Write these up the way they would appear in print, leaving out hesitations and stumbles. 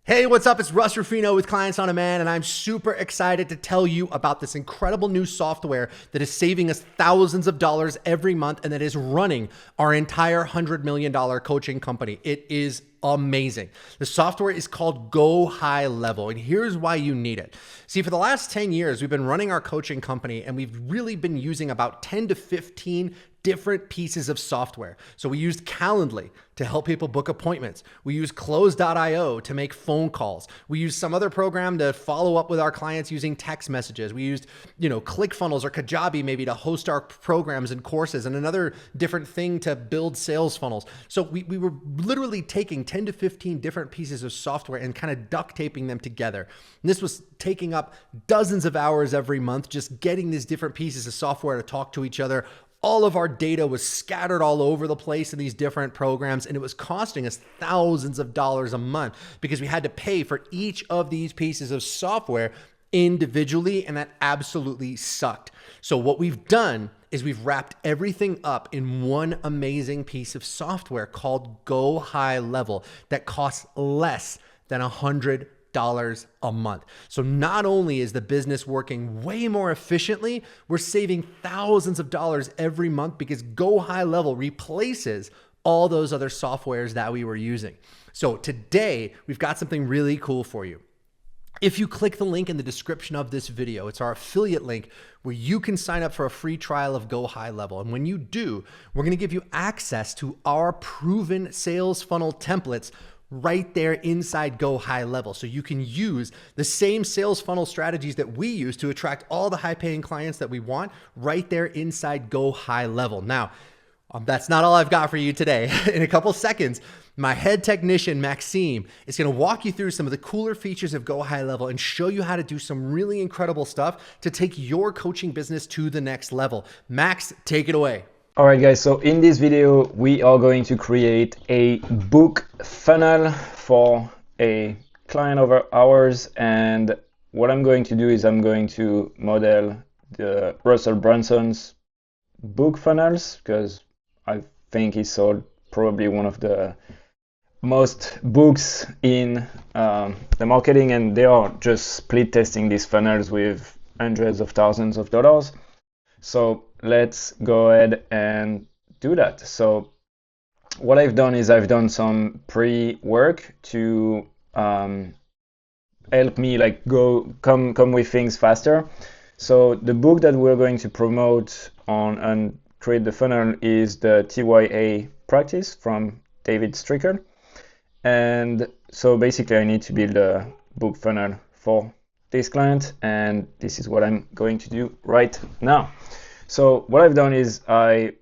Hey, what's up? It's Russ Ruffino with Clients on Demand, and I'm super excited to tell you about this incredible new software that is saving us thousands of dollars every month and that is running our entire $100 million coaching company. It is amazing. The software is called GoHighLevel, and here's why you need it. See, for the last 10 years, we've been running our coaching company, and we've really been using about 10 to 15 different pieces of software. So we used Calendly to help people book appointments. We use Close.io to make phone calls. We used some other program to follow up with our clients using text messages. We used, ClickFunnels or Kajabi maybe to host our programs and courses, and another different thing to build sales funnels. So we were literally taking 10 to 15 different pieces of software and kind of duct taping them together. And this was taking up dozens of hours every month, just getting these different pieces of software to talk to each other. All of our data was scattered all over the place in these different programs, and it was costing us thousands of dollars a month because we had to pay for each of these pieces of software individually, and that absolutely sucked. So what we've done is we've wrapped everything up in one amazing piece of software called GoHighLevel that costs less than $100 a month. So not only is the business working way more efficiently, we're saving thousands of dollars every month because GoHighLevel replaces all those other softwares that we were using. So today we've got something really cool for you. If you click the link in the description of this video, it's our affiliate link where you can sign up for a free trial of GoHighLevel. And when you do, we're going to give you access to our proven sales funnel templates right there inside GoHighLevel. So you can use the same sales funnel strategies that we use to attract all the high paying clients that we want right there inside GoHighLevel. Now, that's not all I've got for you today. In a couple seconds, my head technician, Maxime, is going to walk you through some of the cooler features of GoHighLevel and show you how to do some really incredible stuff to take your coaching business to the next level. Max, take it away. All right, guys, so in this video, we are going to create a book funnel for a client of ours. And what I'm going to do is I'm going to model the Russell Brunson's book funnels because I think he sold probably one of the most books in the marketing, and they are just split testing these funnels with hundreds of thousands of dollars. So let's go ahead and do that. So what I've done is I've done some pre-work to help me come with things faster. So the book that we're going to promote on and create the funnel is the TYA Practice from David Stricker. And so basically I need to build a book funnel for this client, and this is what I'm going to do right now. So what I've done is I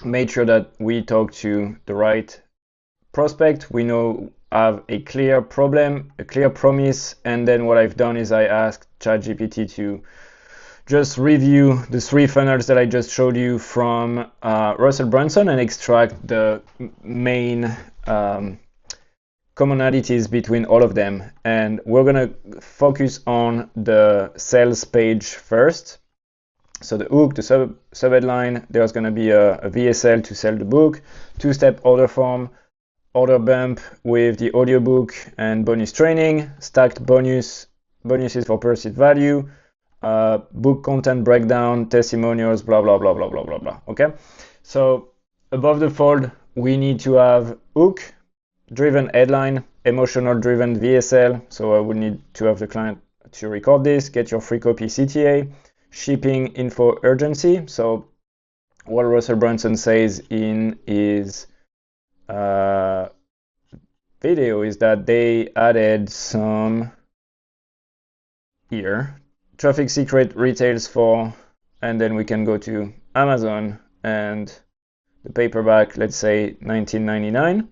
made sure that we talk to the right prospect. We know have a clear problem, a clear promise, and then what I've done is I asked ChatGPT to just review the three funnels that I just showed you from Russell Brunson and extract the main commonalities between all of them. And we're going to focus on the sales page first. So the hook, the sub-headline, there's going to be a VSL to sell the book, two-step order form, order bump with the audiobook and bonus training, stacked bonuses for perceived value, book content breakdown, testimonials, blah, blah, blah, blah, blah, blah, blah. Okay. So above the fold, we need to have hook, driven headline, emotional driven VSL. So I would need to have the client to record this, get your free copy CTA, shipping info urgency. So what Russell Brunson says in his video is that they added some here, traffic secret retails for, and then we can go to Amazon and the paperback, let's say $19.99.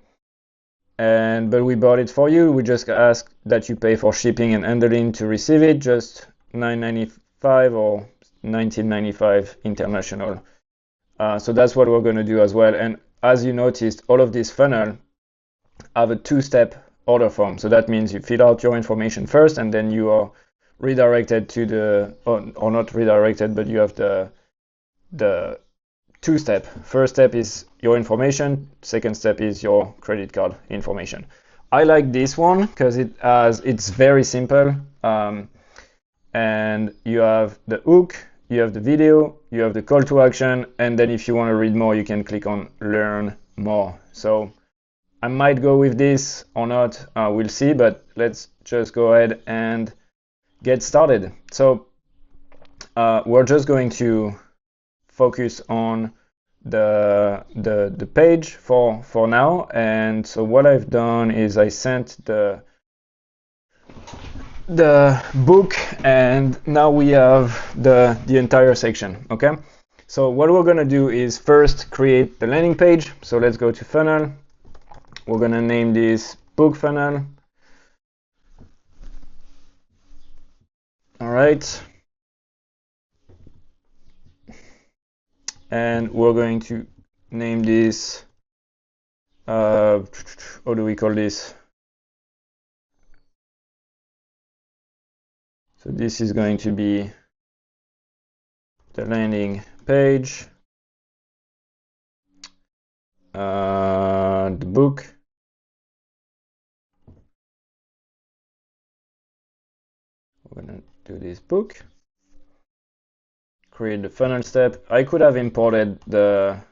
But we bought it for you. We just ask that you pay for shipping and handling to receive it, just $9.95 or $19.95 international. So that's what we're going to do as well. And as you noticed, all of this funnel have a two-step order form. So that means you fill out your information first, and then you are redirected to the, or not redirected, but you have the two-step. First step is your information. Second step is your credit card information. I like this one because it's very simple. And you have the hook, you have the video, you have the call to action, and then if you want to read more, you can click on learn more. So I might go with this or not, we'll see, but let's just go ahead and get started. So we're just going to focus on the page for now. And so what I've done is I sent the book, and now we have the entire section. Okay, so what we're going to do is first create the landing page. So let's go to funnel. We're going to name this book funnel. All right, and we're going to name this how do we call this? So this is going to be the landing page, the book, we're going to do this book, create the funnel step. I could have imported the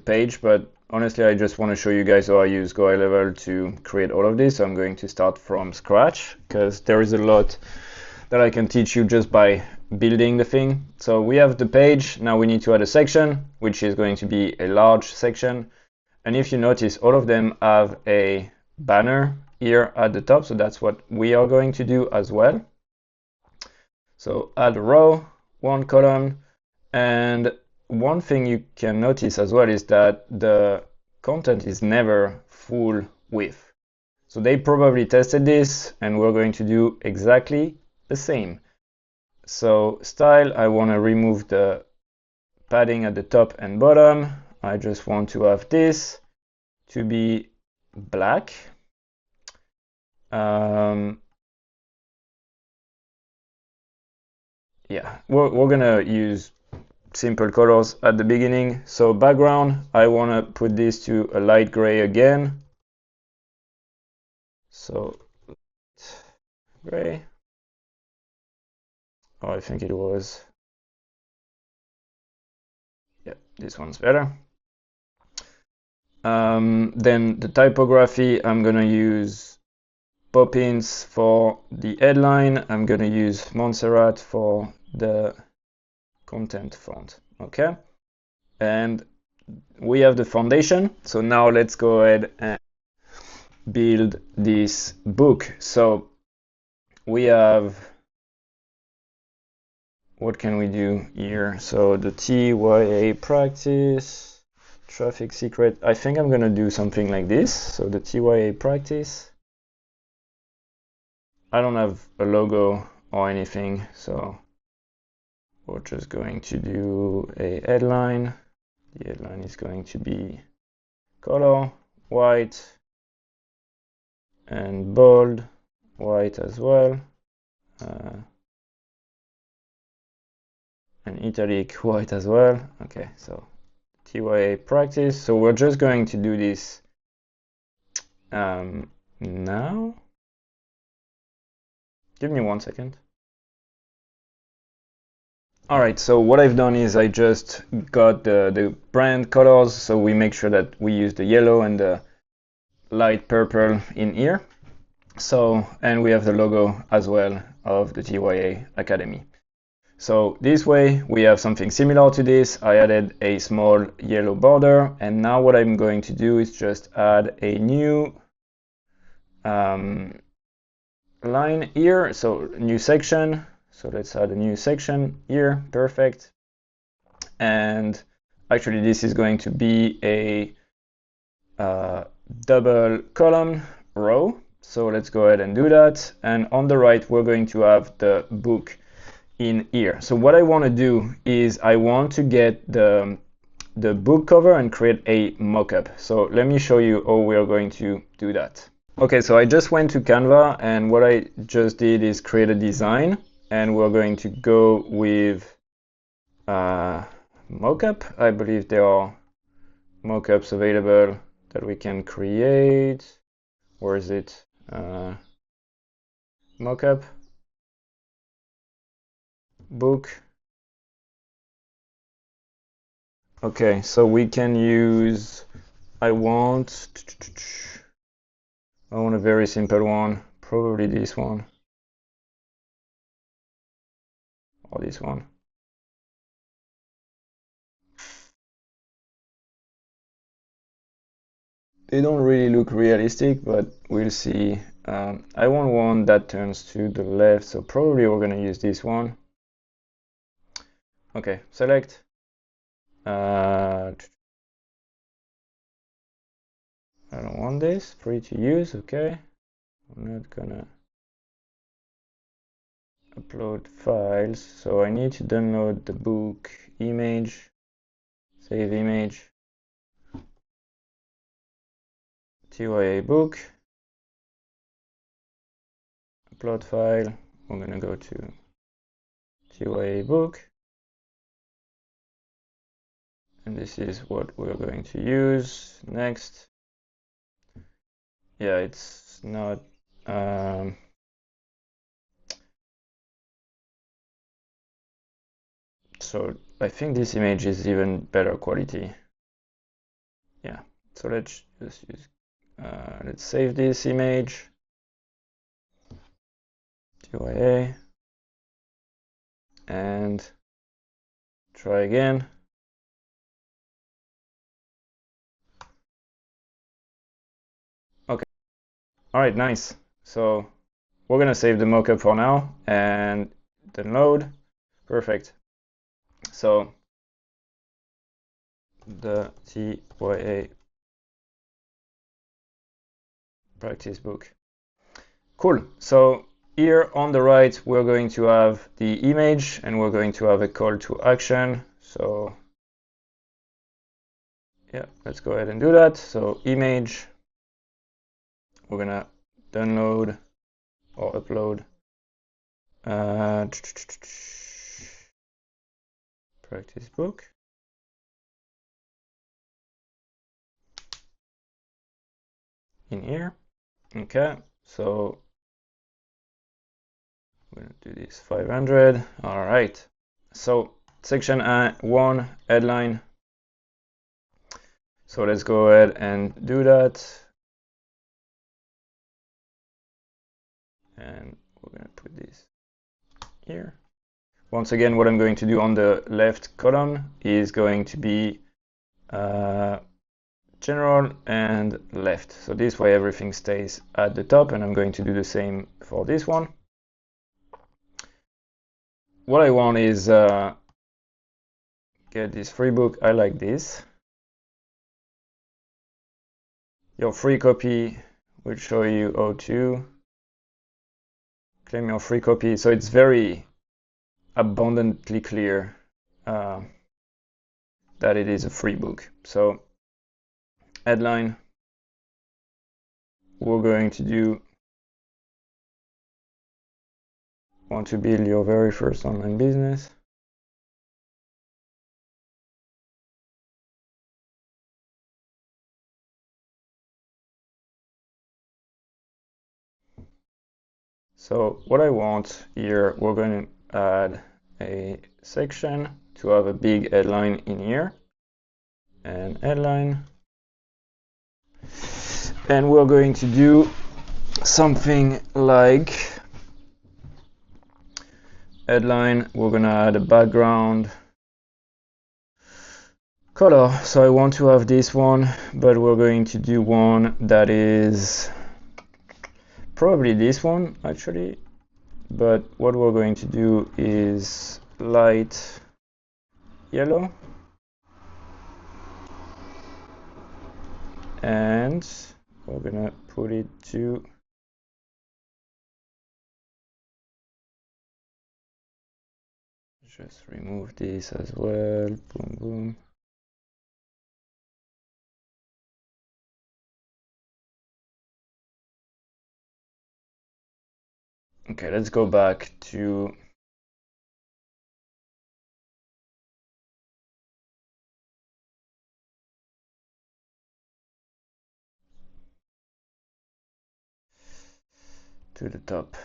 page, but honestly I just want to show you guys how I use GoHighLevel to create all of this. So I'm going to start from scratch because there is a lot that I can teach you just by building the thing. So we have the page. Now we need to add a section, which is going to be a large section. And if you notice, all of them have a banner here at the top. So that's what we are going to do as well. So add a row, one column. And one thing you can notice as well is that the content is never full width. So they probably tested this, and we're going to do exactly the same. So style, I want to remove the padding at the top and bottom. I just want to have this to be black. Yeah, we're gonna use simple colors at the beginning. So background, I want to put this to a light gray again. So gray. Oh, I think it was, yeah, this one's better. Then the typography, I'm gonna use Poppins for the headline. I'm gonna use Montserrat for the content font. Okay, and we have the foundation. So now let's go ahead and build this book. So we have, what can we do here? So the TYA practice, traffic secret. I think I'm gonna do something like this. So the TYA practice. I don't have a logo or anything, so we're just going to do a headline. The headline is going to be color, white, and bold, white as well. And italic white as well. Okay, so TYA practice. So we're just going to do this now. Give me 1 second. All right, so what I've done is I just got the brand colors. So we make sure that we use the yellow and the light purple in here. So, and we have the logo as well of the TYA Academy. So this way we have something similar to this. I added a small yellow border, and now what I'm going to do is just add a new line here. So new section. So let's add a new section here. Perfect. And actually this is going to be a double column row. So let's go ahead and do that. And on the right, we're going to have the book in here. So what I want to do is I want to get the book cover and create a mockup. So let me show you how we are going to do that. Okay, so I just went to Canva, and what I just did is create a design, and we're going to go with mockup. I believe there are mockups available that we can create. Where is it? Mockup, book. Okay, so we can use, I want a very simple one, probably this one, or this one. They don't really look realistic, but we'll see. I want one that turns to the left, so probably we're gonna use this one. Okay, select. I don't want this, free to use, okay. I'm not gonna upload files, so I need to download the book image, save image, TYA book, upload file. We're gonna go to TYA book, and this is what we're going to use. Next. Yeah, it's not so I think this image is even better quality. Yeah, so let's just use let's save this image, TYA, and try again. Okay, all right, nice. So we're gonna save the mockup for now and download. Perfect. So the TYA practice book. Cool. So here on the right, we're going to have the image and we're going to have a call to action. So yeah, let's go ahead and do that. So image, we're gonna download or upload practice book. In here. Okay, so we're gonna do this 500. All right. So section 1 headline. So let's go ahead and do that. And we're gonna put this here. Once again, what I'm going to do on the left column is going to be general and left. So this way everything stays at the top, and I'm going to do the same for this one. What I want is get this free book. I like this. Your free copy will show you how to claim your free copy. So it's very abundantly clear that it is a free book. So headline, we're going to do want to build your very first online business. So what I want here, we're going to add a section to have a big headline in here, and headline, and we're going to do something like headline, we're going to add a background color. So I want to have this one, but we're going to do one that is probably this one actually, but what we're going to do is light yellow, and we're gonna put it to just remove this as well. Boom, boom. Okay, let's go back to to the top.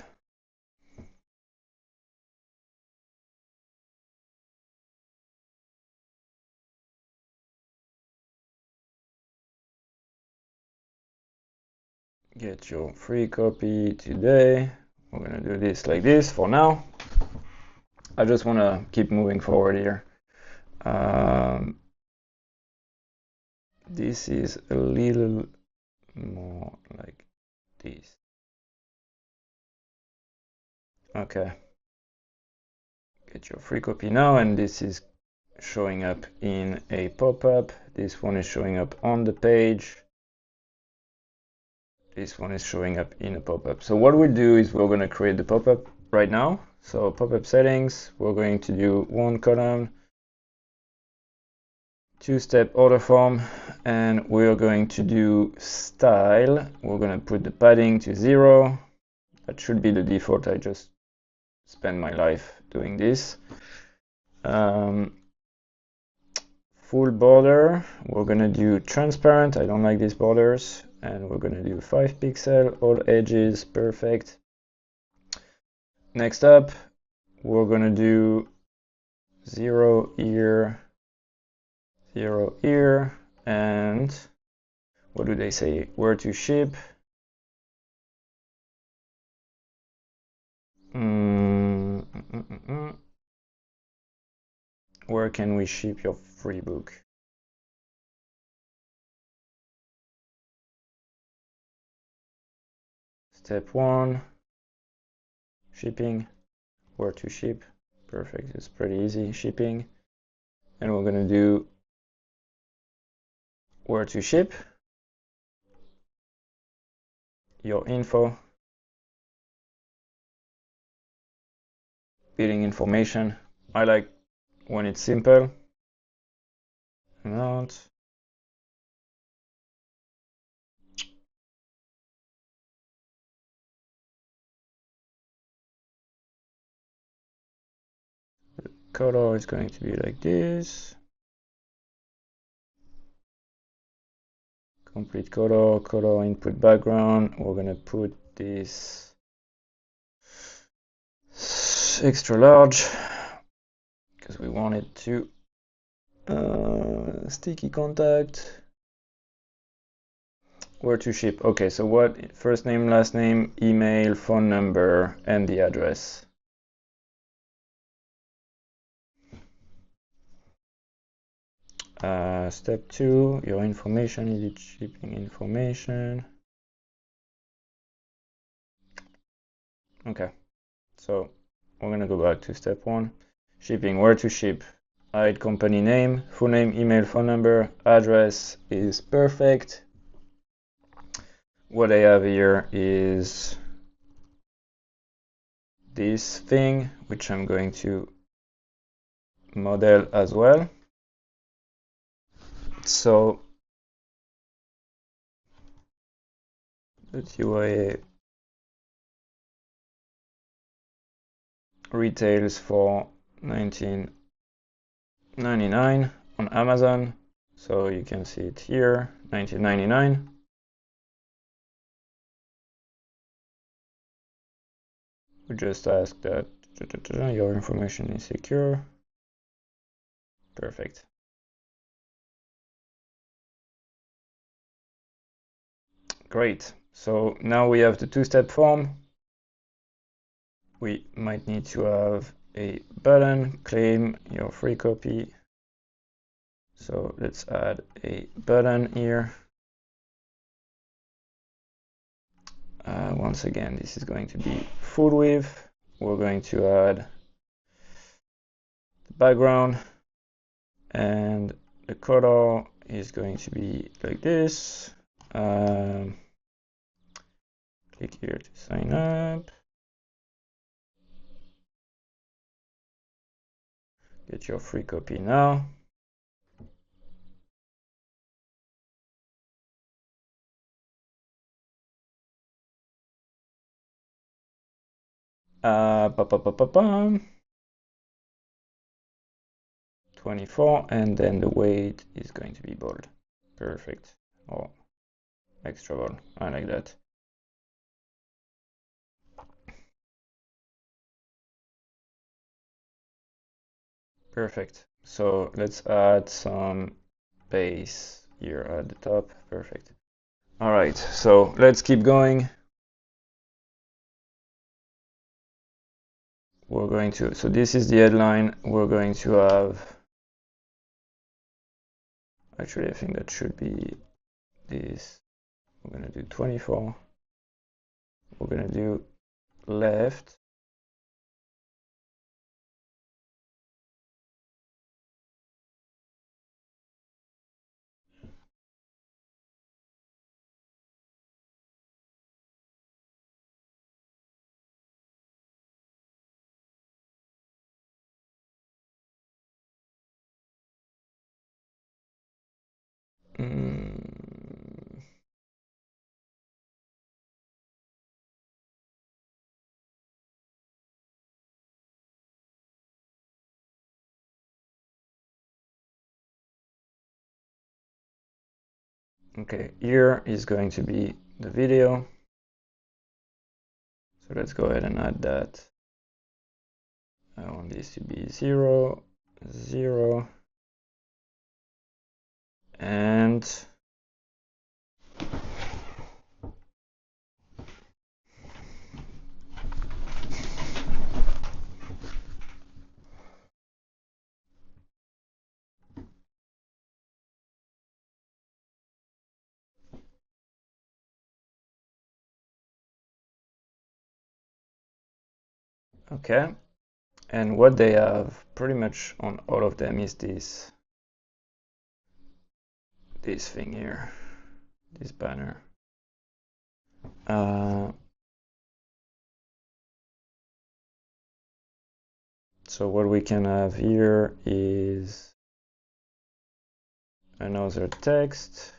Get your free copy today. We're gonna do this like this for now. I just want to keep moving forward here. This is a little more like this. Okay. Get your free copy now, and this is showing up in a pop-up. This one is showing up on the page. This one is showing up in a pop-up. So what we'll do is we're going to create the pop-up right now. So pop-up settings, we're going to do one column, two-step order form, and we're going to do style. We're going to put the padding to 0. That should be the default. I just spend my life doing this. Full border, we're going to do transparent. I don't like these borders. And we're going to do 5 pixel, all edges, perfect. Next up, we're going to do 0 here, 0 here, and what do they say? Where to ship? Where can we ship your free book? Step 1, shipping, where to ship, perfect, it's pretty easy, shipping, and we're going to do where to ship, your info, billing information. I like when it's simple, amount, color is going to be like this. Complete color, color input background. We're going to put this extra large because we want it to sticky contact. Where to ship? Okay, so what? First name, last name, email, phone number, and the address. Step 2, your information, is it shipping information? Okay, so we're gonna go back to step 1. Shipping, where to ship? Hide company name, full name, email, phone number, address is perfect. What I have here is this thing, which I'm going to model as well. So the UIA retails for $19.99 on Amazon. So you can see it here, $19.99. We just ask that your information is secure. Perfect. Great. So now we have the two-step form. We might need to have a button, claim your free copy. So let's add a button here. Once again, this is going to be full width. We're going to add the background, and the color is going to be like this. Click here to sign up. Get your free copy now. Pa, pa, pa, pa, pa. 24, and then the weight is going to be bold. Perfect. Or extra bold. I like that. Perfect. So let's add some base here at the top. Perfect. All right, so let's keep going. We're going to, so this is the headline. We're going to have, actually I think that should be this. We're going to do 24. We're going to do left. Okay, here is going to be the video. So let's go ahead and add that. I want this to be 0, 0, and okay. And what they have pretty much on all of them is this thing here, this banner. So what we can have here is another text,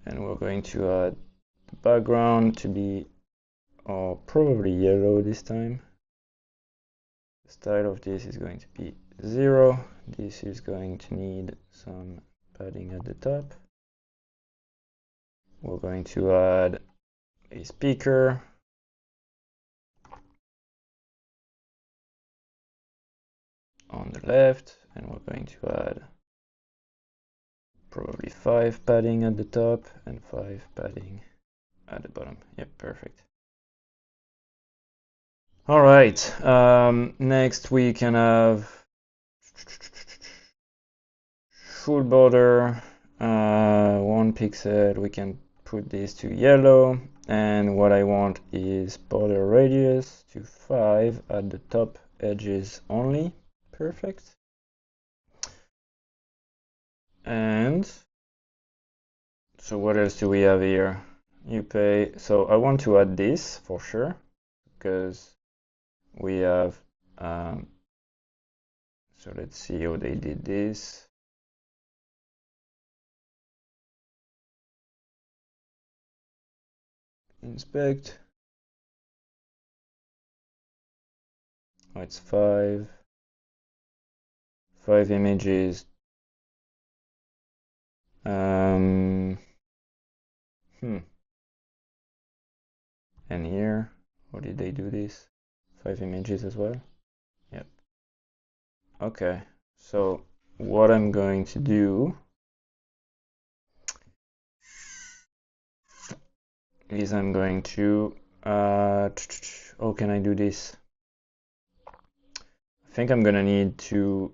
and we're going to add the background to be probably yellow this time. The style of this is going to be 0. This is going to need some padding at the top. We're going to add a speaker. On the left, and we're going to add probably 5 padding at the top and 5 padding at the bottom. Yep, perfect. All right, next we can have full border, 1 pixel. We can put this to yellow, and what I want is border radius to 5 at the top edges only. Perfect. And so what else do we have here? You pay. So I want to add this for sure, because we have, so let's see how they did this. Inspect. Oh, it's 5 images. And here, how did they do this? 5 images as well? Yep. Okay, so what I'm going to do is I'm going to, how can I do this? I think I'm gonna need to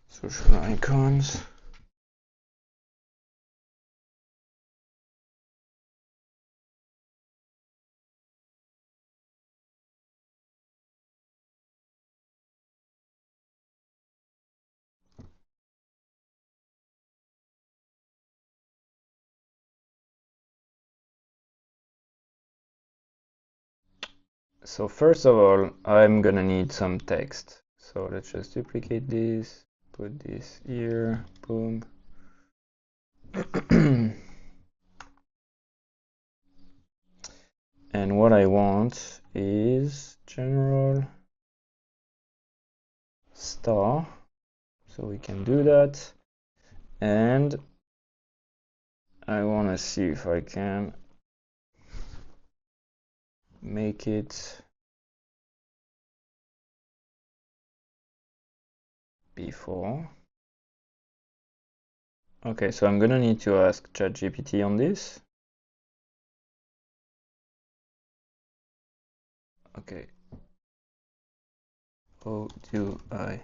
social icons. So first of all, I'm gonna need some text. So let's just duplicate this, put this here, boom. And what I want is general star. So we can do that. And I want to see if I can make it before. Okay, so I'm gonna need to ask ChatGPT on this. Okay. How do I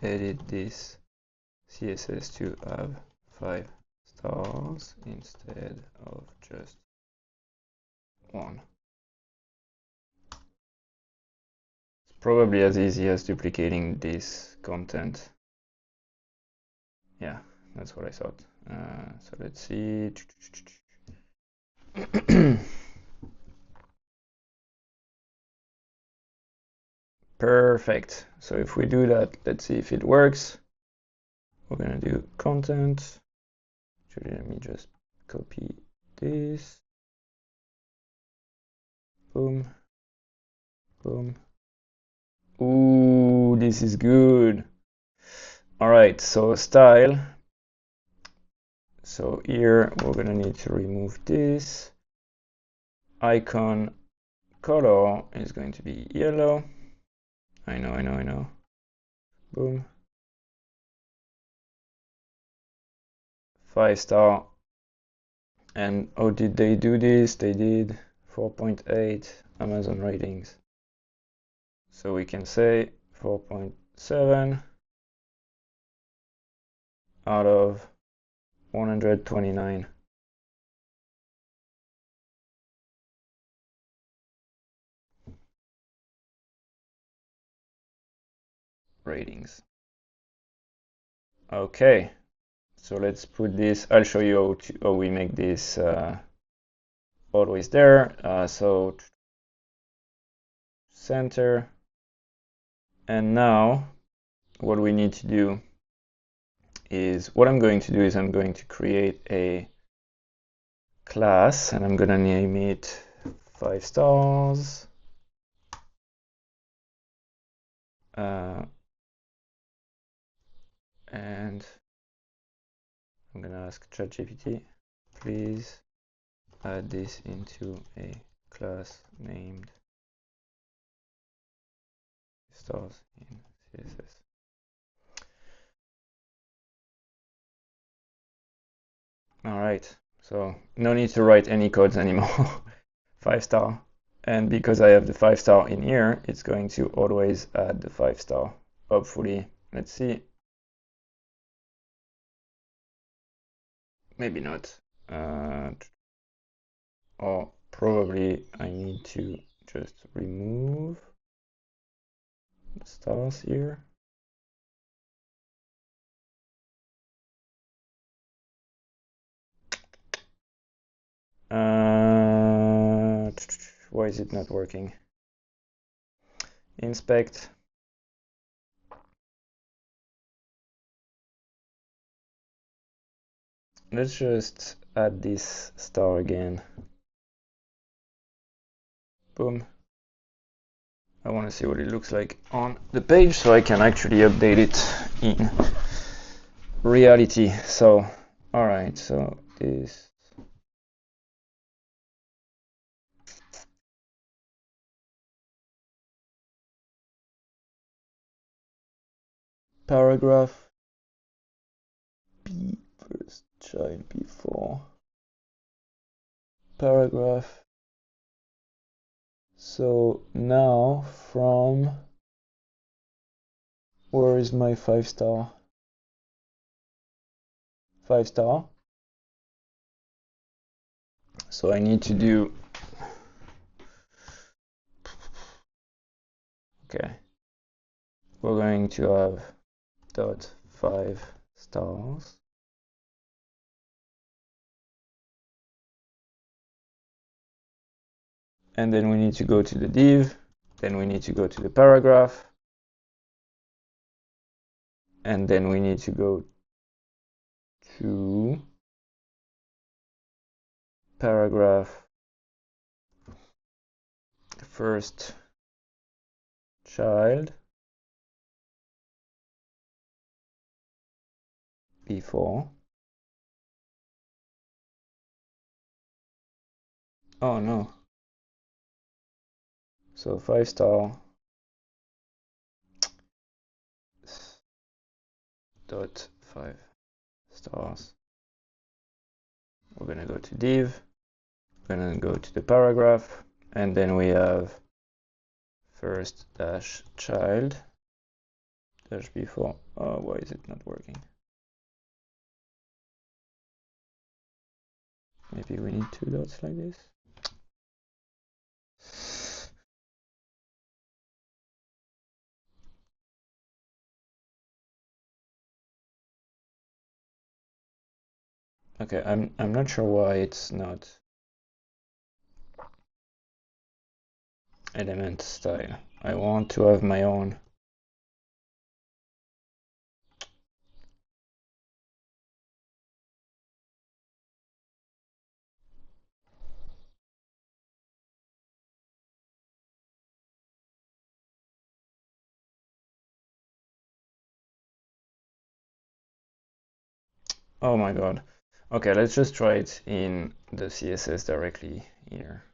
edit this CSS to have 5 stars instead of just 1? It's probably as easy as duplicating this content. Yeah, that's what I thought. So let's see. Perfect. So if we do that, let's see if it works. We're gonna do content. Actually, let me just copy this. Boom. Boom. Ooh, this is good. All right, so style. So here we're gonna need to remove this. Icon color is going to be yellow. I know. Boom. 5-star. And how did they do this? They did 4.8 Amazon ratings. So we can say 4.7 out of 129. Ratings. Okay, so let's put this. I'll show you how we make this always there. So center. And now what we need to do is, what I'm going to do is I'm going to create a class and I'm gonna name it 5 stars. And I'm gonna ask ChatGPT, please add this into a class named stars in CSS. All right, so no need to write any codes anymore. 5-star. And because I have the 5-star in here, it's going to always add the 5-star. Hopefully, let's see. Maybe not. Or probably I need to just remove the stars here. Why is it not working? Inspect. Let's just add this star again. Boom. I want to see what it looks like on the page so I can actually update it in reality. So, all right, so this. Paragraph B, first child before. Paragraph. So now from, where is my 5-star? 5-star. So I need to do, okay, we're going to have dot 5 stars. And then we need to go to the div, then we need to go to the paragraph, and then we need to go to paragraph first child before. Oh no. So 5-star dot 5 stars. We're going to go to div, we're going to go to the paragraph, and then we have first dash child dash before. Oh, why is it not working? Maybe we need 2 dots like this. Okay, I'm not sure why it's not element style. I want to have my own. Oh my god. Okay, let's just try it in the CSS directly here.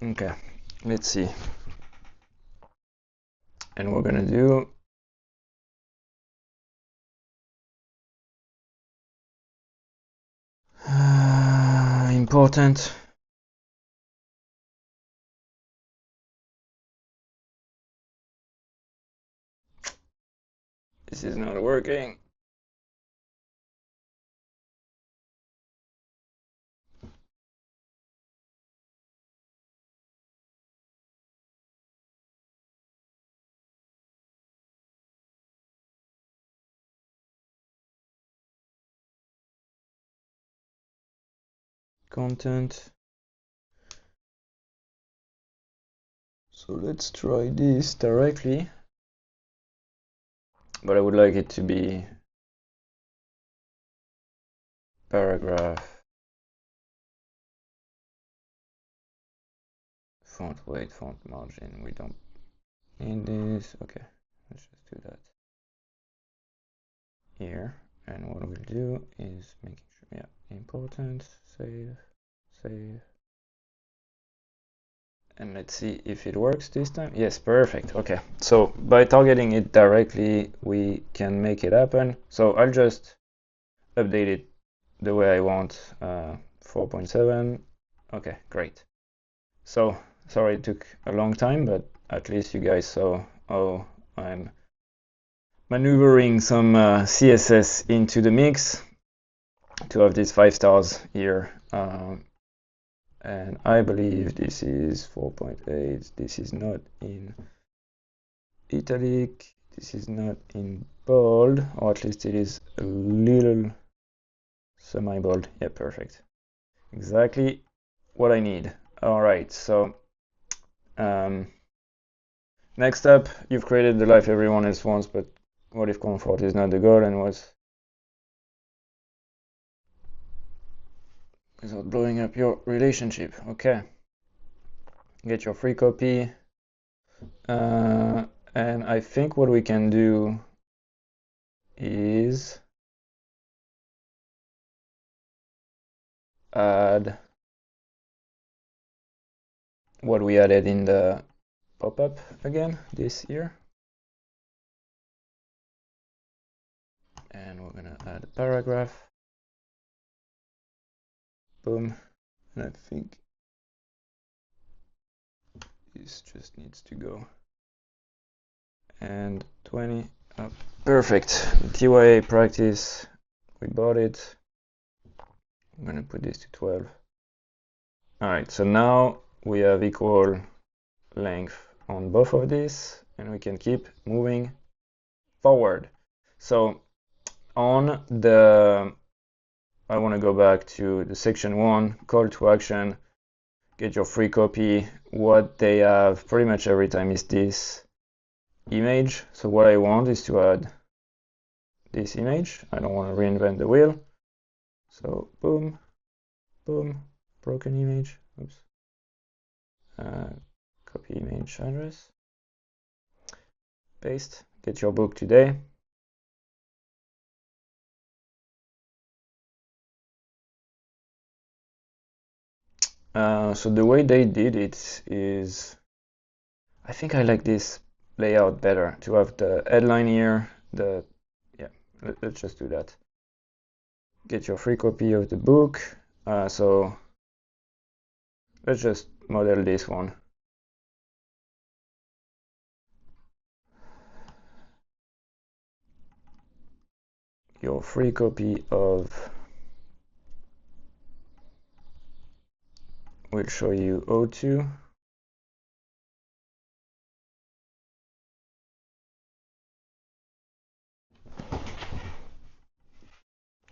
Okay, let's see. And we're gonna do important. This is not working. Content. So let's try this directly. But I would like it to be paragraph, font weight, font margin. We don't need this. Okay, let's just do that here. And what we'll do is making sure, yeah, important, save, save. And let's see if it works this time. Yes, perfect. Okay, so by targeting it directly, we can make it happen. So I'll just update it the way I want, 4.7. Okay, great. So sorry it took a long time, but at least you guys saw how I'm maneuvering some CSS into the mix to have these 5 stars here. And I believe this is 4.8. This is not in italic. This is not in bold, or at least it is a little semi-bold. Yeah, perfect. Exactly what I need. All right, so next up, you've created the life everyone else wants, but what if comfort is not the goal and was without blowing up your relationship? Okay. Get your free copy. And I think what we can do is add what we added in the pop-up again, this here. And we're gonna add a paragraph. Boom. And I think this just needs to go. And 20 up. Perfect. TYA practice. We bought it. I'm gonna put this to 12. All right, so now we have equal length on both of these, and we can keep moving forward. So on the, I want to go back to the section 1, call to action, get your free copy. What they have pretty much every time is this image. So what I want is to add this image. I don't want to reinvent the wheel. So boom, boom, broken image. Oops. Copy image address. Paste. Get your book today. So the way they did it is, I think I like this layout better, to have the headline here, yeah, let's just do that. Get your free copy of the book. So let's just model this one. Your free copy of will show you O2.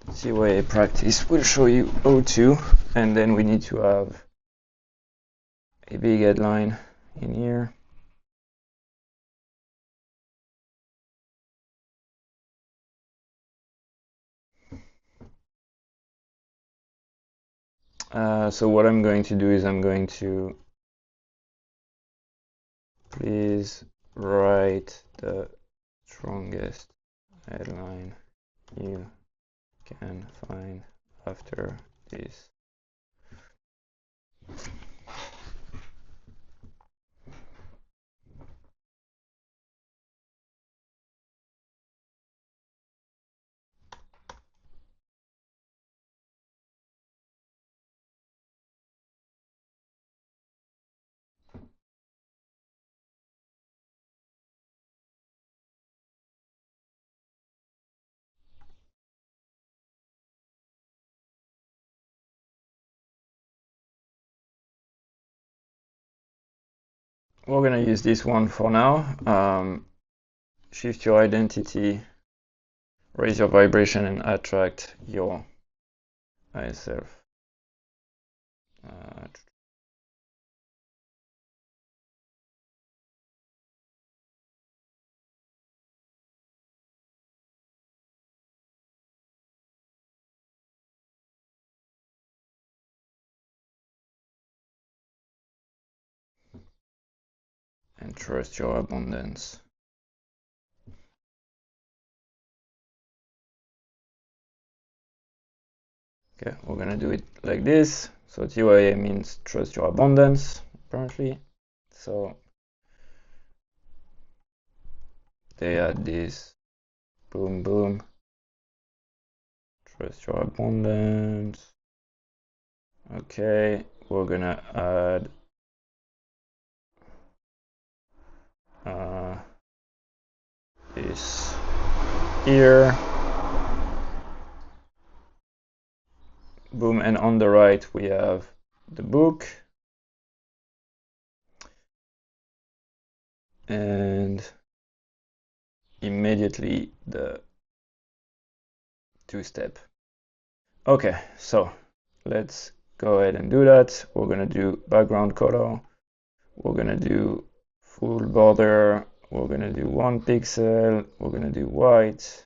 CYA practice will show you O2, and then we need to have a big headline in here. So what I'm going to do is I'm going to please write the strongest headline you can find after this. We're gonna use this one for now. Shift your identity, raise your vibration, and attract your higher self. And trust your abundance. Okay, we're gonna do it like this. So TYA means trust your abundance, apparently. So they add this, boom, boom. Trust your abundance. Okay, we're gonna add this here. Boom, and on the right we have the book. And immediately the two-step. Okay, so let's go ahead and do that. We're gonna do background color. We're gonna do full border. We're gonna do 1 pixel. We're gonna do white.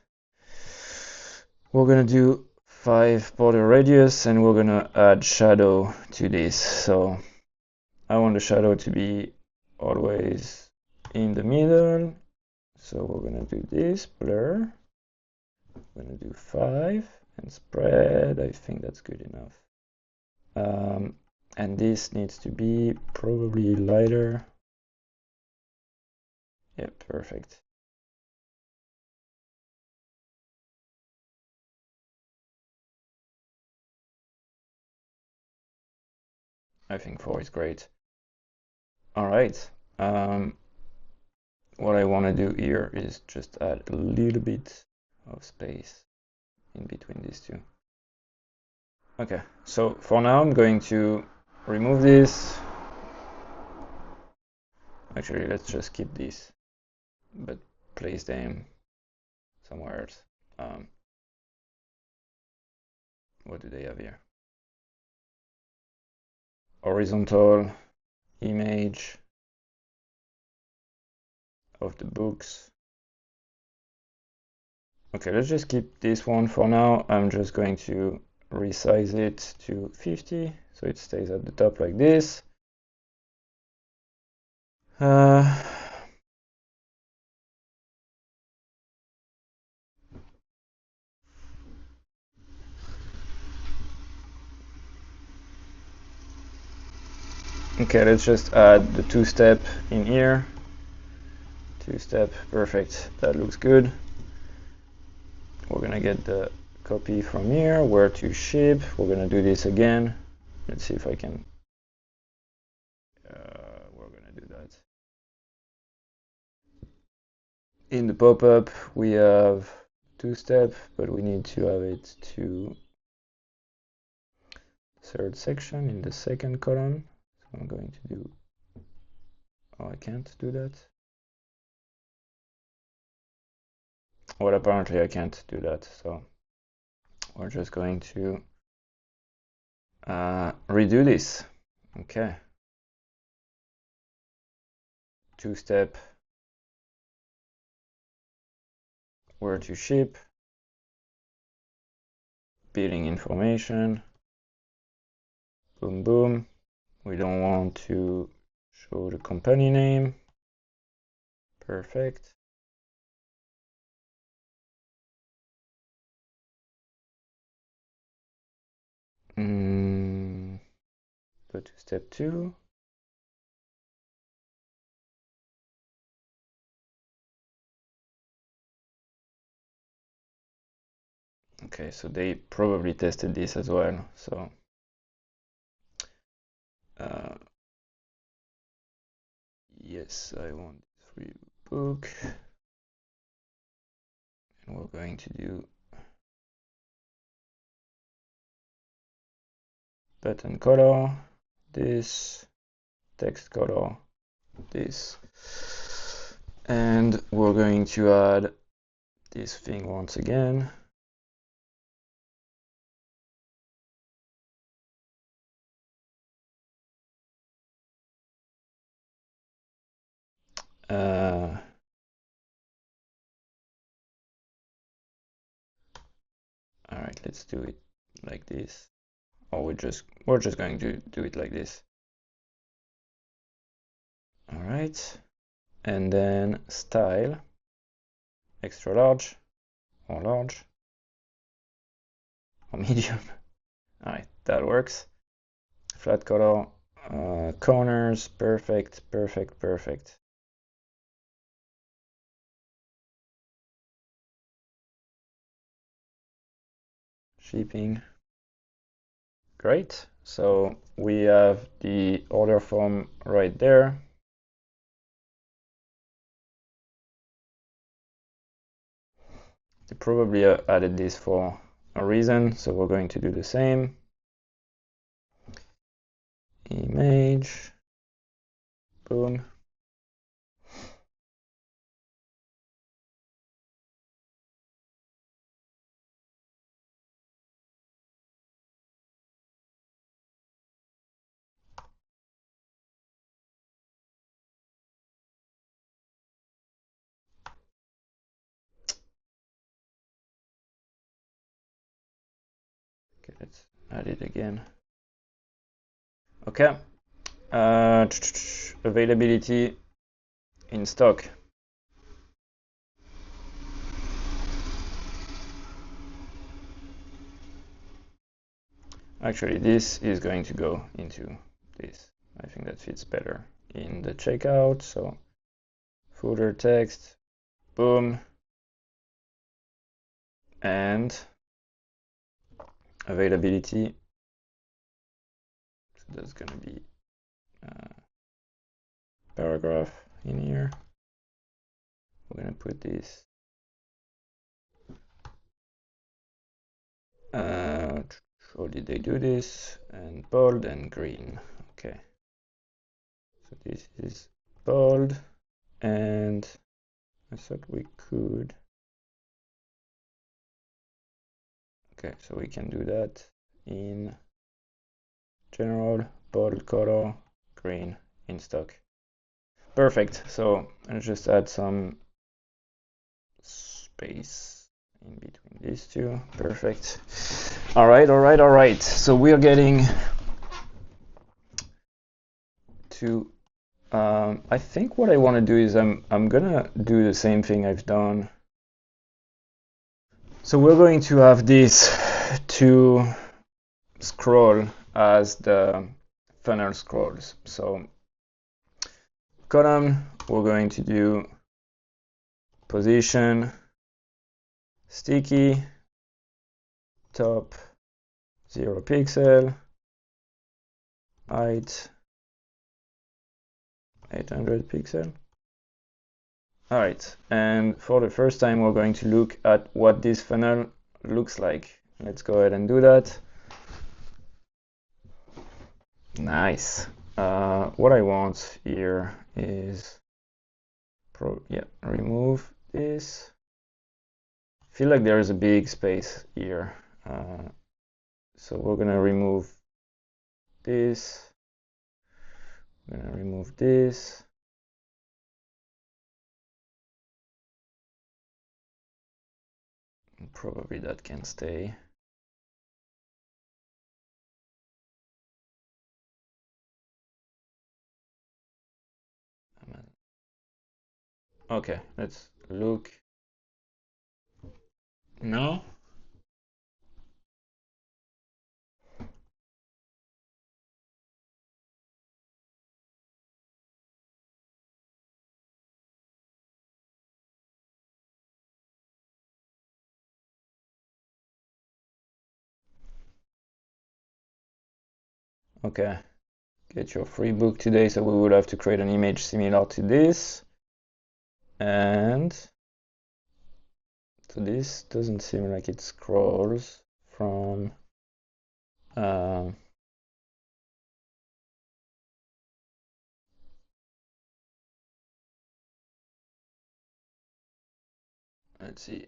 We're gonna do 5 border radius, and we're gonna add shadow to this. So I want the shadow to be always in the middle. So we're gonna do this blur. We're gonna do 5 and spread. I think that's good enough. And this needs to be probably lighter. Yeah, perfect. I think 4 is great. All right. What I want to do here is just add a little bit of space in between these two. Okay, so for now I'm going to remove this. Actually, let's just keep these, but place them somewhere else. What do they have here? Horizontal image of the books. Okay, let's just keep this one for now. I'm just going to resize it to 50 so it stays at the top like this. Okay, let's just add the two-step in here. Two-step, perfect. That looks good. We're gonna get the copy from here, where to ship. We're gonna do this again. Let's see if I can. We're gonna do that. In the pop-up, we have two-step, but we need to have it to third section in the second column. So I'm going to do. Oh, I can't do that. Well, apparently I can't do that. So we're just going to redo this. Okay. Two-step, where to ship, billing information, boom, boom. We don't want to show the company name. Perfect. Go to step 2. Okay, so they probably tested this as well. So yes, I want this for you book, and we're going to do button color, this, text color, this, and we're going to add this thing once again. All right, let's do it like this. Or we're just going to do it like this. All right, and then style, extra large, or large, or medium. All right, that works. Flat color, corners, perfect, perfect, perfect. Shipping, great. So we have the order form right there. They probably added this for a reason, so we're going to do the same. Image, boom. Okay, let's add it again. Okay. Availability in stock. Actually, this is going to go into this. I think that fits better in the checkout. So footer text, boom, and availability. So that's going to be paragraph in here. We're going to put this. How did they do this? And bold and green. Okay. So this is bold, and I thought we could. Okay, so we can do that in general, bold color, green in stock. Perfect. So I'll just add some space in between these two. Perfect. All right, all right, all right. So we're getting to I think what I want to do is I'm gonna do the same thing I've done. So we're going to have this to scroll as the funnel scrolls. So column, we're going to do position, sticky, top 0 pixel, height 800 pixel. All right, and for the first time, we're going to look at what this funnel looks like. Let's go ahead and do that. Nice. What I want here is remove this. I feel like there is a big space here. So we're gonna remove this. I'm gonna remove this. Probably that can stay. Okay, let's look. No? Okay, get your free book today. So we would have to create an image similar to this. And so this doesn't seem like it scrolls from let's see.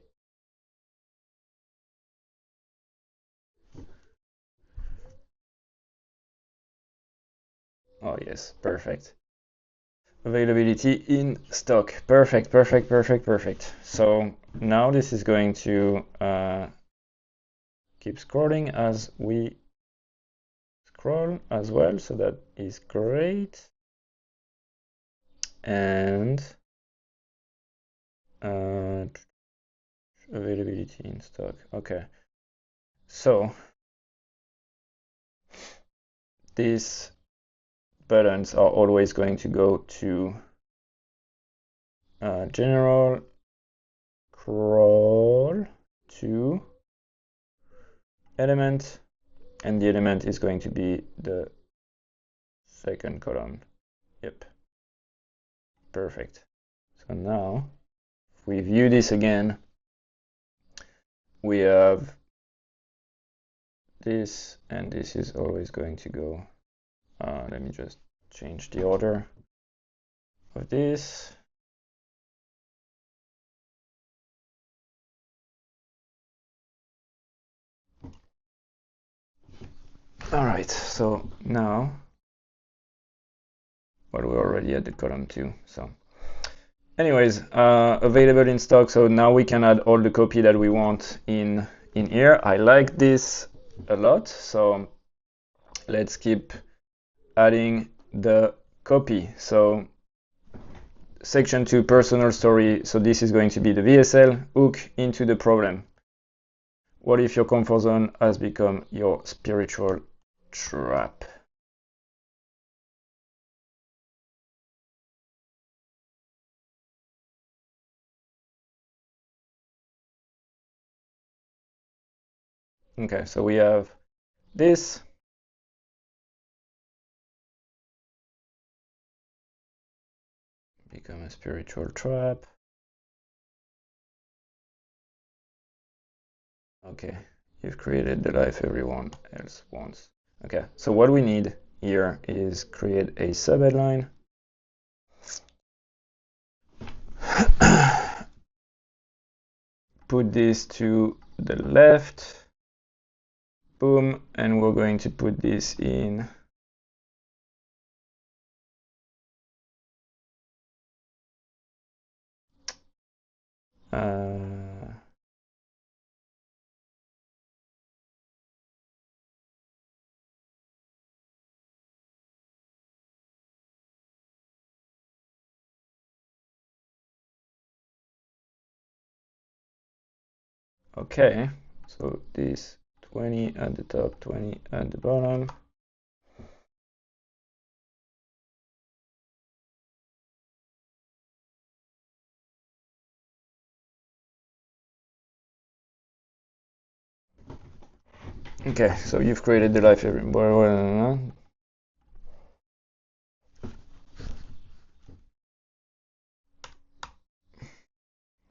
Oh yes, perfect. Availability in stock. Perfect, perfect, perfect, perfect. So now this is going to keep scrolling as we scroll as well. So that is great. And availability in stock. Okay. So these buttons are always going to go to general crawl to element, and the element is going to be the second column. Yep, perfect. So now if we view this again, we have this, and this is always going to go. Let me just change the order of this. All right, so now, well, we're already at the column 2. So anyways, available in stock. So now we can add all the copy that we want in here. I like this a lot. So let's keep adding the copy. So section 2, personal story. So this is going to be the VSL hook into the problem. What if your comfort zone has become your spiritual trap? Okay, so we have this. Become a spiritual trap. Okay, you've created the life everyone else wants. Okay, so what we need here is create a subheadline. Put this to the left. Boom, and we're going to put this in okay, so this 20 at the top, 20 at the bottom. Okay, so you've created the life every.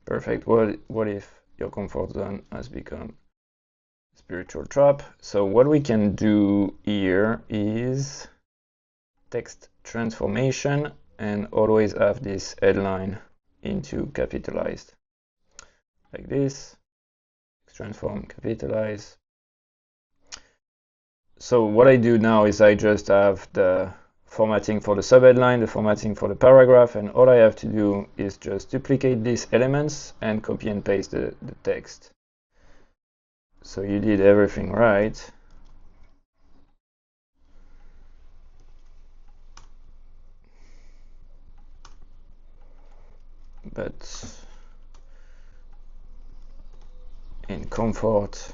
Perfect. What if your comfort zone has become spiritual trap? So what we can do here is text transformation and always have this headline into capitalized like this. Transform, capitalize. So what I do now is I just have the formatting for the subheadline, the formatting for the paragraph, and all I have to do is just duplicate these elements and copy and paste the text. So you did everything right. But in comfort,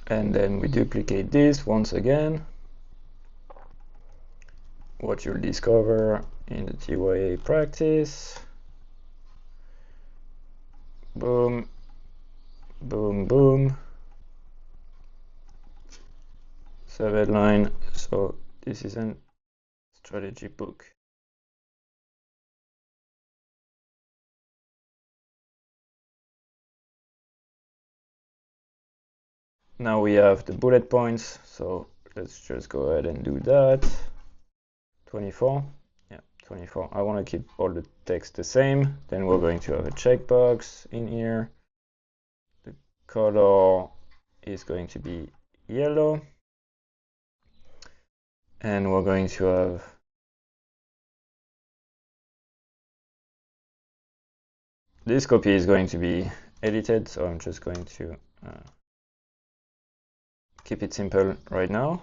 and then we duplicate this once again. What you'll discover in the TYA practice. Boom, boom, boom. Subheadline. So this is a strategy book. Now we have the bullet points, so let's just go ahead and do that. 24, yeah, 24. I want to keep all the text the same. Then we're going to have a checkbox in here. The color is going to be yellow. And we're going to have this copy is going to be edited, so I'm just going to keep it simple right now.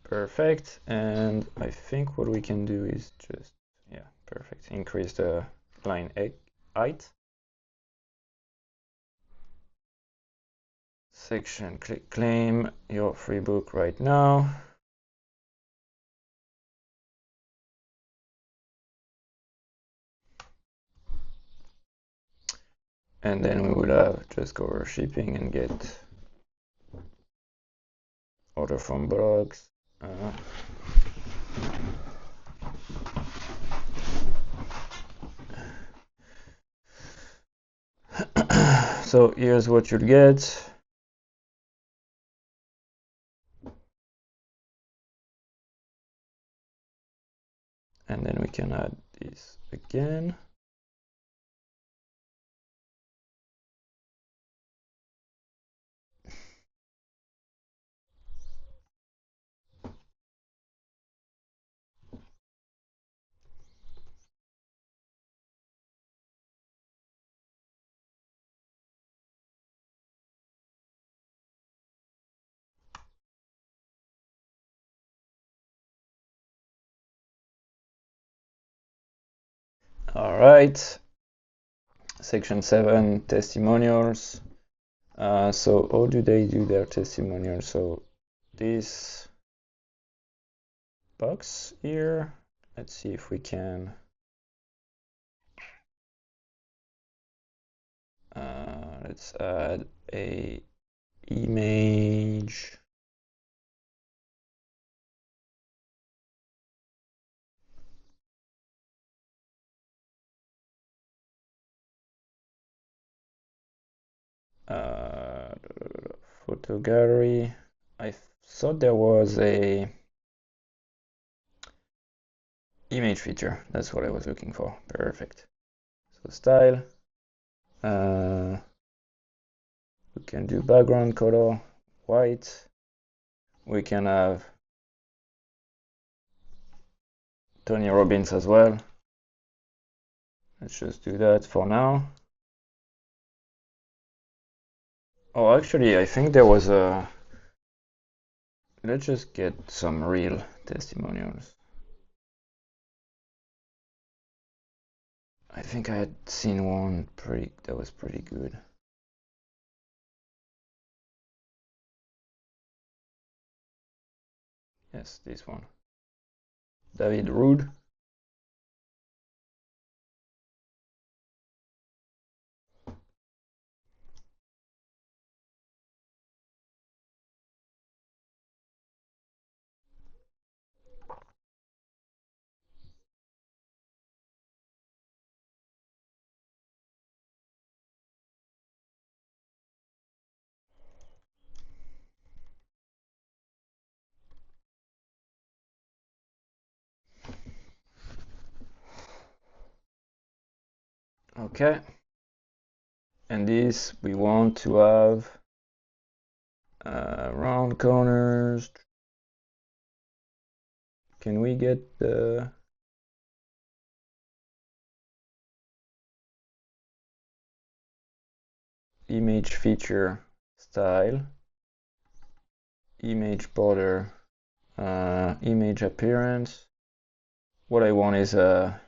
Perfect. And I think what we can do is just, yeah, perfect. Increase the line height. Section, click claim your free book right now. And then we will have just go over shipping and get order from blogs. So here's what you'll get. And then we can add this again. All right. Section 7, testimonials. So how do they do their testimonials? So this box here, let's see if we can let's add a image. Photo gallery. I thought there was a image feature. That's what I was looking for. Perfect. So style. We can do background color white. We can have Tony Robbins as well. Let's just do that for now. Oh, actually, I think there was a... Let's just get some real testimonials. I think I had seen one that was pretty good. Yes, this one. David Rude. Okay. And this we want to have round corners. Can we get the image feature style, image border, image appearance? What I want is a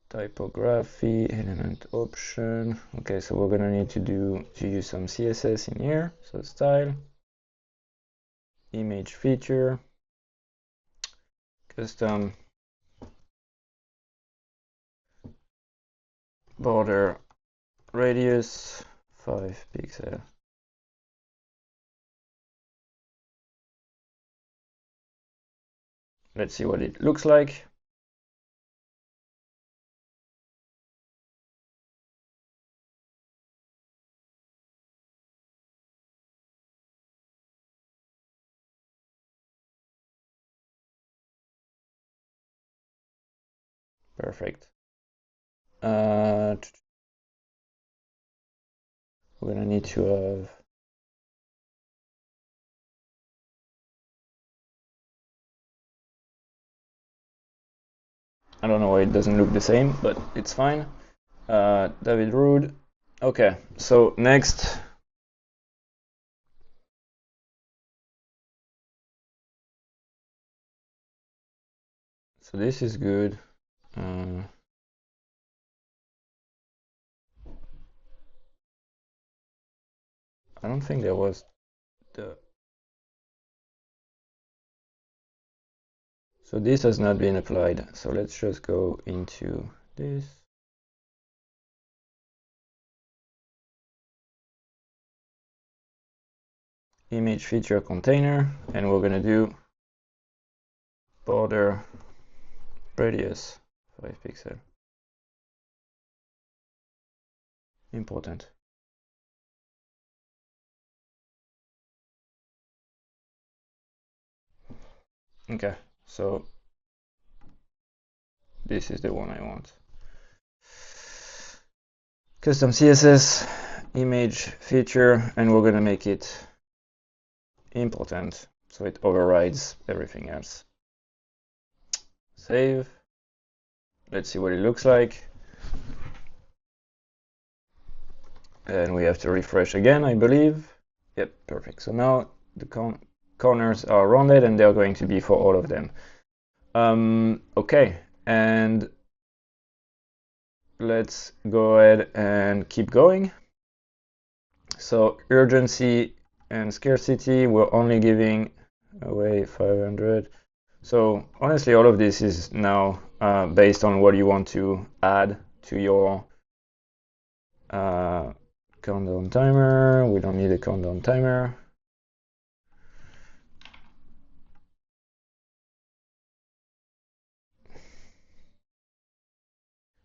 typography element option. Okay, so we're gonna need to use some CSS in here. So style, image feature, custom border radius 5 pixel. Let's see what it looks like. Perfect. We're gonna need to have I don't know why it doesn't look the same, but it's fine. David Rude. Okay, so next. So this is good. I don't think there was the... So this has not been applied. So let's just go into this. Image feature container, and we're gonna do border radius 5 pixel. Important. Okay, so this is the one I want. Custom CSS image feature, and we're gonna make it important so it overrides everything else. Save. Let's see what it looks like. And we have to refresh again, I believe. Yep, perfect. So now the corners are rounded, and they're going to be for all of them. Okay, and let's go ahead and keep going. So urgency and scarcity, we're only giving away 500. So honestly, all of this is now based on what you want to add to your countdown timer. We don't need a countdown timer.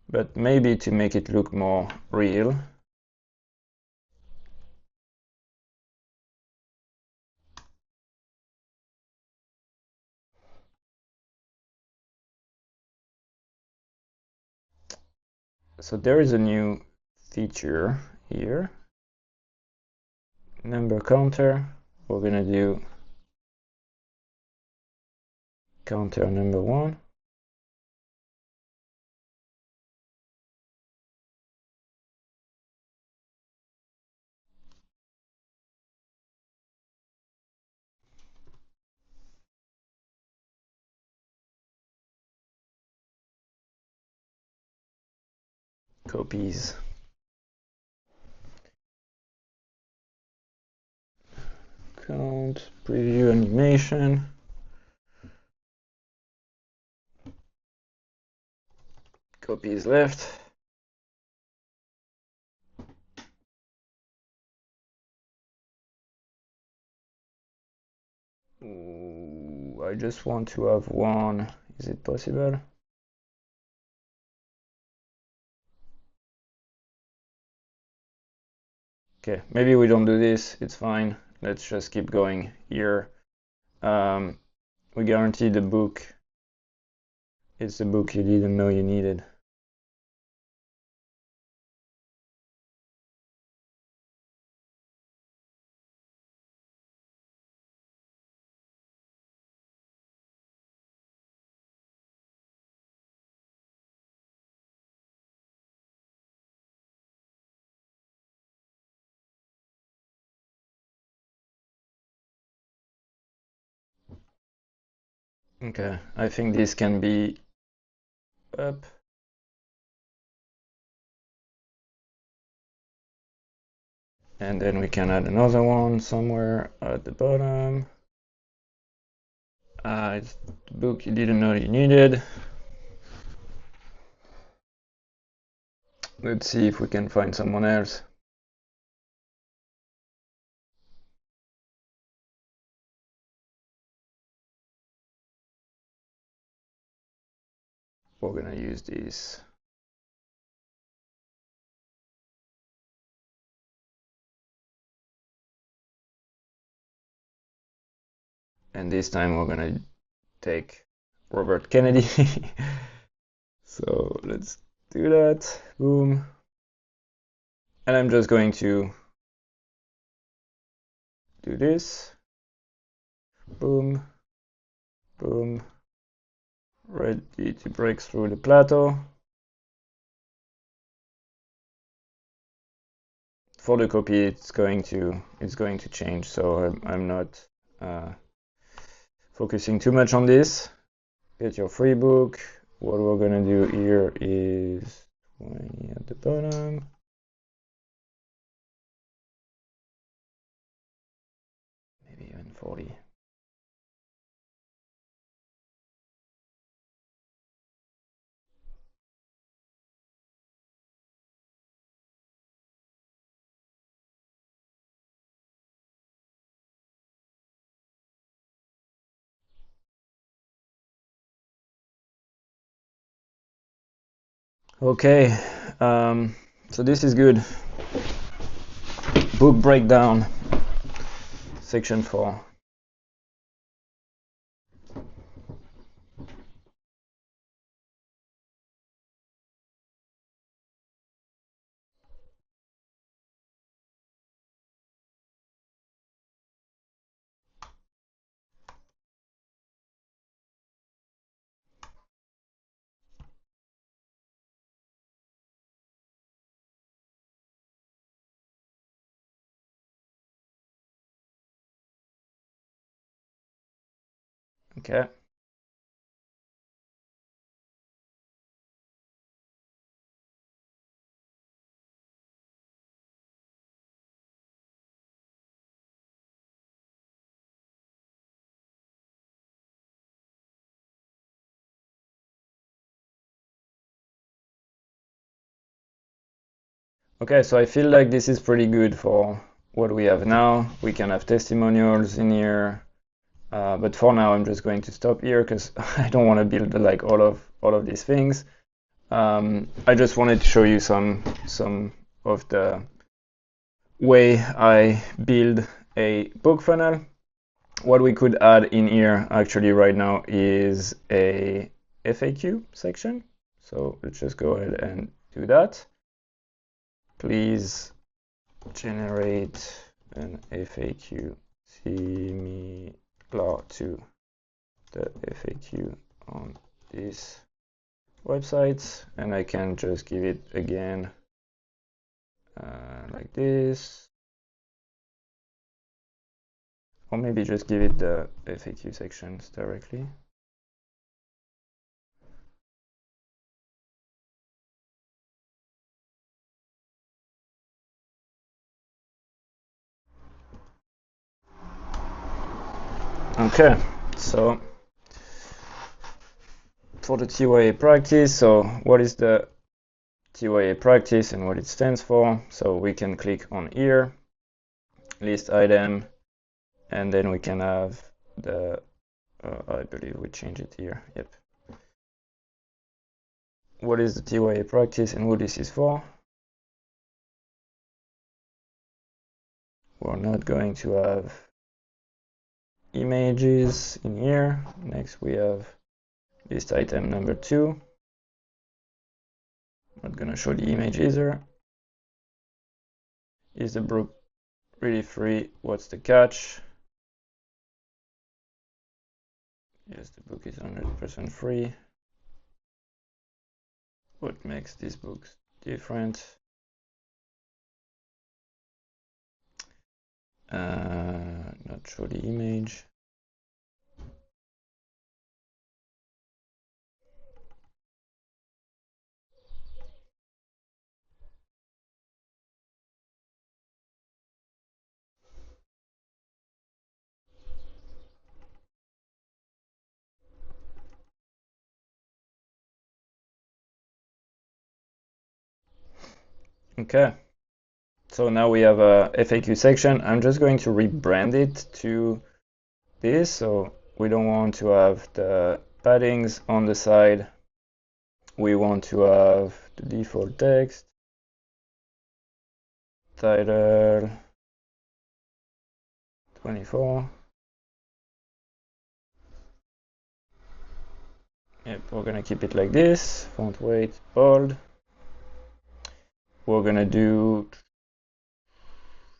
But maybe to make it look more real, so there is a new feature here, number counter. We're gonna do counter number 1. copies. Count, preview animation. Copies left. Ooh, I just want to have one. Is it possible? Okay, maybe we don't do this. It's fine. Let's just keep going here. We guarantee the book. It's the book you didn't know you needed. Okay, I think this can be up. And then we can add another one somewhere at the bottom. It's the book you didn't know you needed. Let's see if we can find someone else. We're gonna use this. And this time we're gonna take Robert Kennedy. So let's do that. Boom. And I'm just going to do this. Boom. Boom. Ready to break through the plateau. For the copy, it's going to change, so I'm not focusing too much on this. Get your free book. What we're gonna do here is 20 at the bottom. Maybe even 40. Okay, so this is good. Book breakdown, section 4. Okay. Okay, so I feel like this is pretty good for what we have now. We can have testimonials in here, but for now I'm just going to stop here because I don't want to build like all of these things. I just wanted to show you some of the way I build a book funnel. What we could add in here actually right now is a FAQ section. So let's just go ahead and do that. Please generate an FAQ similar to the FAQ on this website, and I can just give it again like this, or maybe just give it the FAQ sections directly. Okay, so for the TYA practice, so what is the TYA practice and what it stands for? So we can click on here, list item, and then we can have the, I believe we change it here, yep. What is the TYA practice and what this is for? We're not going to have images in here. Next we have list item number 2. Not gonna show the image either. Is the book really free? What's the catch? Yes, the book is 100% free. What makes these books different? Not show the image. Okay, so now we have a FAQ section. I'm just going to rebrand it to this, so we don't want to have the paddings on the side. We want to have the default text, title 24. Yep, we're gonna keep it like this, font weight bold. We're gonna do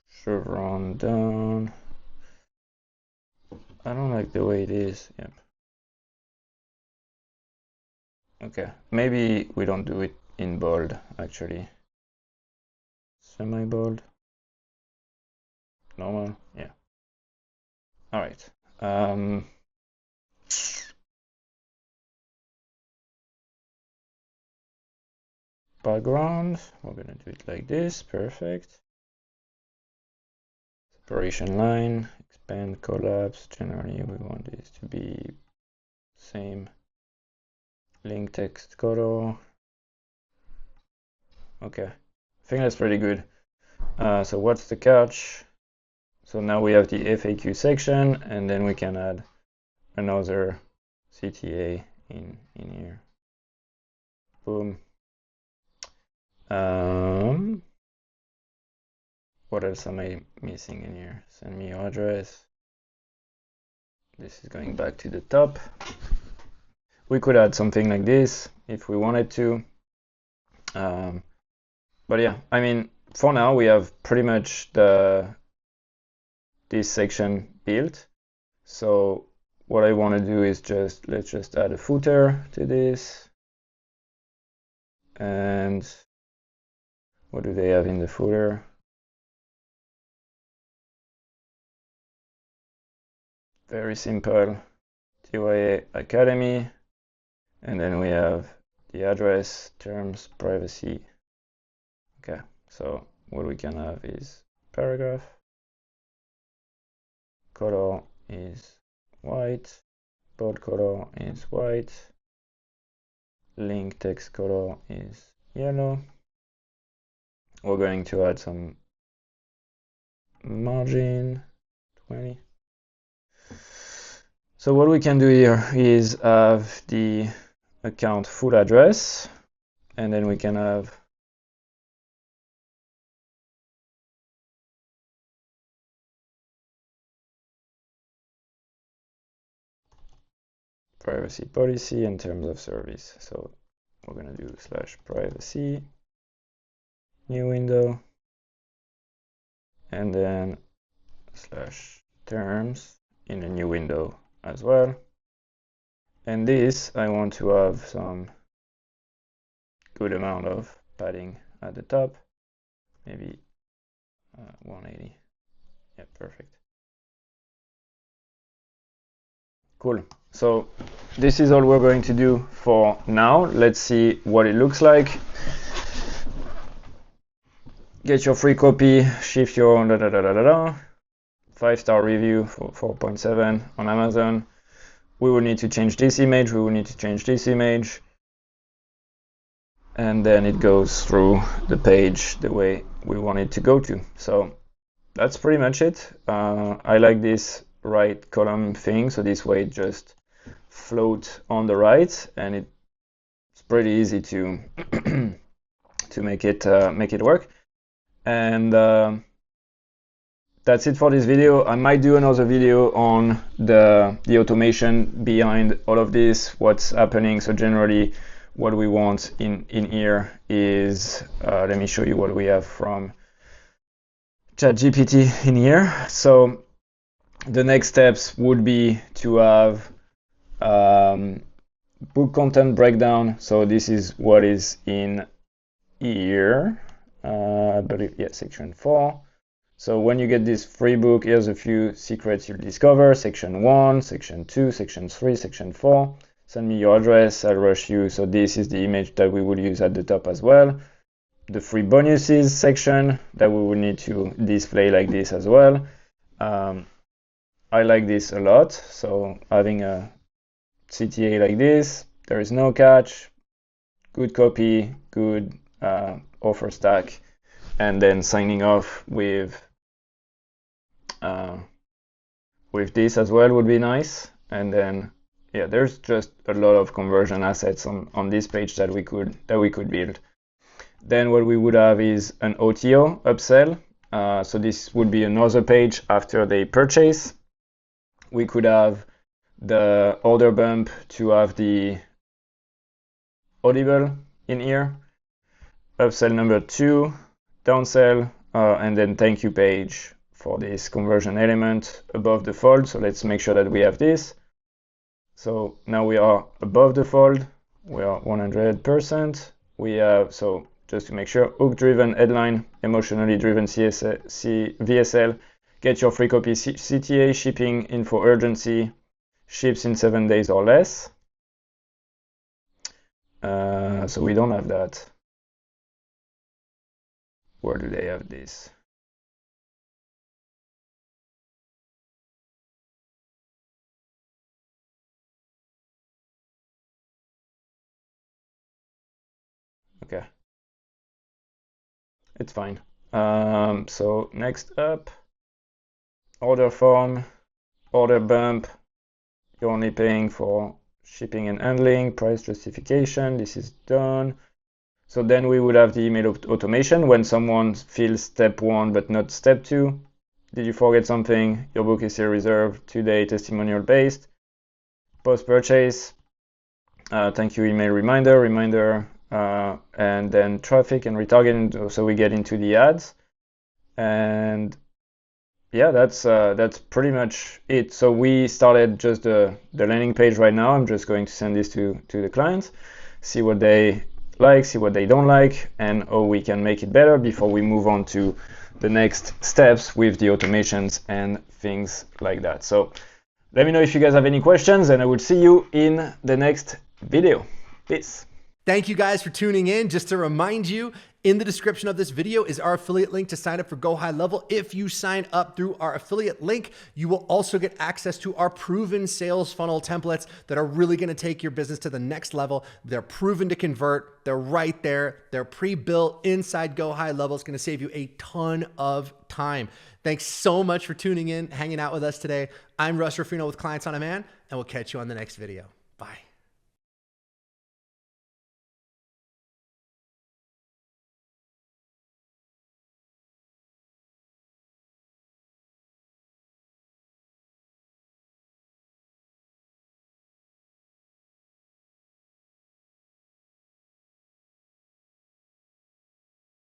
chevron down. I don't like the way it is. Yep. Okay, maybe we don't do it in bold actually. Semi-bold. Normal, yeah. All right. Background, we're gonna do it like this, perfect. Separation line, expand, collapse. Generally, we want this to be same. Link text color. Okay, I think that's pretty good. So what's the catch? So now we have the FAQ section, and then we can add another CTA in here. Boom. What else am I missing in here? Send me your address. This is going back to the top. We could add something like this if we wanted to. But yeah, I mean, for now we have pretty much this section built. So what I want to do is let's just add a footer to this. And what do they have in the footer? Very simple, TYA Academy, and then we have the address, terms, privacy. Okay, so what we can have is paragraph, color is white, bold color is white, link text color is yellow. We're going to add some margin, 20. So what we can do here is have the account full address, and then we can have privacy policy and terms of service. So we're going to do /privacy, new window, and then /terms in a new window as well. And this, I want to have some good amount of padding at the top, maybe 180. Yeah, perfect. Cool. So this is all we're going to do for now. Let's see what it looks like. Get your free copy, shift your 5-star review for 4.7 on Amazon. We will need to change this image, we will need to change this image, and then it goes through the page the way we want it to go to. So that's pretty much it. I like this right column thing, so this way it just floats on the right, and it's pretty easy to to make it work. And that's it for this video. I might do another video on the automation behind all of this, what's happening. So generally what we want in here is, let me show you what we have from ChatGPT in here. So the next steps would be to have book content breakdown. So this is what is in here, I believe, yeah, section 4. So when you get this free book, here's a few secrets you'll discover. Section 1, section 2, section 3, section 4. Send me your address, I'll rush you. So this is the image that we will use at the top as well. The free bonuses section that we will need to display like this as well. I like this a lot. So having a CTA like this, there is no catch, good copy, good offer stack, and then signing off with this as well would be nice. And then yeah, there's just a lot of conversion assets on this page that we could build. Then what we would have is an OTO upsell. So this would be another page after they purchase. We could have the order bump to have the audible in here. Upsell number 2, downsell, and then thank you page for this conversion element above the fold. So let's make sure that we have this. So now we are above the fold, we are 100%. We have, so just to make sure, hook driven headline, emotionally driven VSL, get your free copy CTA, shipping info urgency, ships in 7 days or less. So we don't have that. Where do they have this? Okay, it's fine. So next up, order form, order bump. You're only paying for shipping and handling, price justification. This is done. So then we would have the email automation when someone fills step 1 but not step 2. Did you forget something? Your book is still reserved, 2-day testimonial based. Post purchase, thank you email reminder, and then traffic and retargeting. So we get into the ads, and yeah, that's pretty much it. So we started just the landing page right now. I'm just going to send this to the clients, see what they like, see what they don't like, and how we can make it better before we move on to the next steps with the automations and things like that. So let me know if you guys have any questions, and I will see you in the next video. Peace. Thank you guys for tuning in. Just to remind you, in the description of this video is our affiliate link to sign up for GoHighLevel. If you sign up through our affiliate link, you will also get access to our proven sales funnel templates that are really going to take your business to the next level. They're proven to convert. They're right there. They're pre-built inside GoHighLevel. It's going to save you a ton of time. Thanks so much for tuning in, hanging out with us today. I'm Russ Ruffino with Clients on Demand, and we'll catch you on the next video. Bye.